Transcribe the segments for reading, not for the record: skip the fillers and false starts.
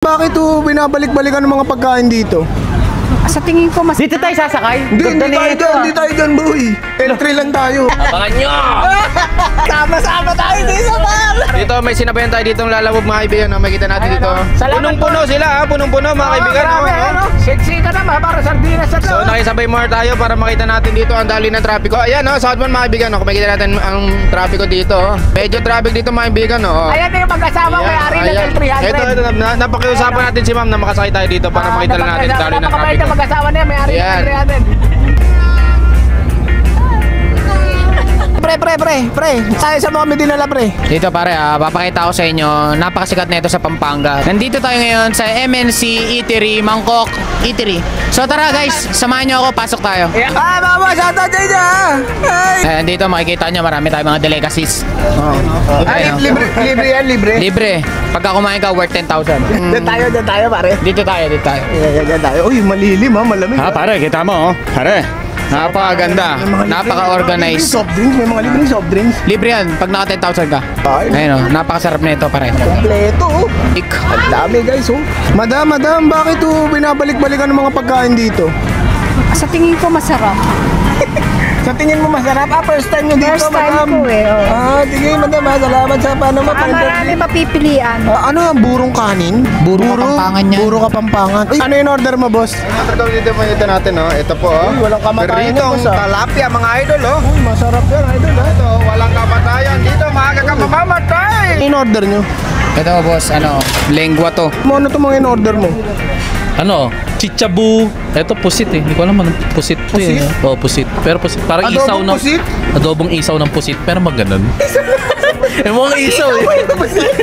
Bakit binabalik-balikan ng mga pagkain dito? Sa tingin ko mas... Dito tayo sasakay? Hindi tayo dyan, boy. Entry lang tayo. Abangan nyo! Sama-sama tayo dito, par! Dito may sinabayan tayo dito ng lalabog mga kaibigan. Makikita natin dito. Punong-puno sila ha. Punong-puno mga kaibigan. Sexy ka naman, para sardinas sa to. So nakisabay more tayo para makita natin dito ang dali ng trapiko. Ayan o, Southbound mga kaibigan. Kung makikita natin ang trapiko dito. Medyo traffic dito mga kaibigan. Ayan yung mag-asawa may-ari ng L300. Ito, napakiusapan natin si ma'am na makasakay tayo dito para makita lang natin ang dali ng trapiko. Mag-asawa niya may-ari ng L300. Pre, tayo sa mga dinala, pre. Dito pare, papakita ko sa inyo, napakasikat na ito sa Pampanga. Nandito tayo ngayon sa MNC Eatery, Mangkok Eatery. So tara guys, samahan nyo ako, pasok tayo. Mama, shoutout sa inyo, ha? Hey! Dito makikita nyo, marami tayong mga delicacies. Libre yan, libre. Libre. Pagka kumain ka, worth 10,000. Dyan tayo, pare. Dito tayo. Yan tayo. Uy, malilim, ha? Malamig. Pare, kita mo, Pare, napakaganda. Napaka-organized. Soft drinks, may mga libreng soft drinks. Libre yan, pag naka 10,000 ka. Ay. Ayun napakasarap na ito pare. Kompleto, Ang dami, guys, Madam, bakit binabalik-balikan ng mga pagkain dito? Sa tingin ko masarap. Sa tingin mo masarap? First time nyo dito, First time madam. ko oo. Sige, madam, salamat sa paano Marami mapipilian. Ano yung burong kanin? Buro Kapampangan yan. Buro Kapampangan. Ano yung order mo, boss? Dito natin Ito po walang kamatayan yan, boss, talapia mga idol Masarap yan, idol, ha? Ito, walang kamatayan. Dito maaga ka mamamatay. In order nyo? Ito boss, lengua to. Ano to mga in order mo? Chichabu. Ito pusit eh. Hindi ko alam anong pusit to eh. Oo, pusit. Pero pusit. Parang Adobong isaw ng... pusit? Adobong isaw ng pusit. Pero maganon. Mukhang isaw eh.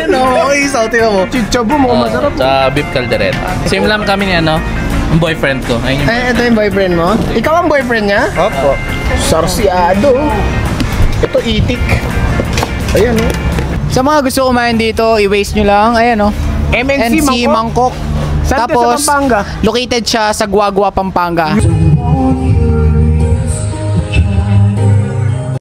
Mukhang isaw, tingnan mo. Chichabu, mukhang masarap. Sa beef caldereta. Same lang kami ni ang boyfriend ko. Ayun yung... Ito yung boyfriend mo? Ikaw ang boyfriend niya? Opo. Sarsiado. Ito, itik. Ayan, Sa mga gusto kumain dito, i-waste nyo lang. Ayan MNC NC Mangkok. Saan to sa Tapos, Pampanga? located siya sa Guagua, Pampanga.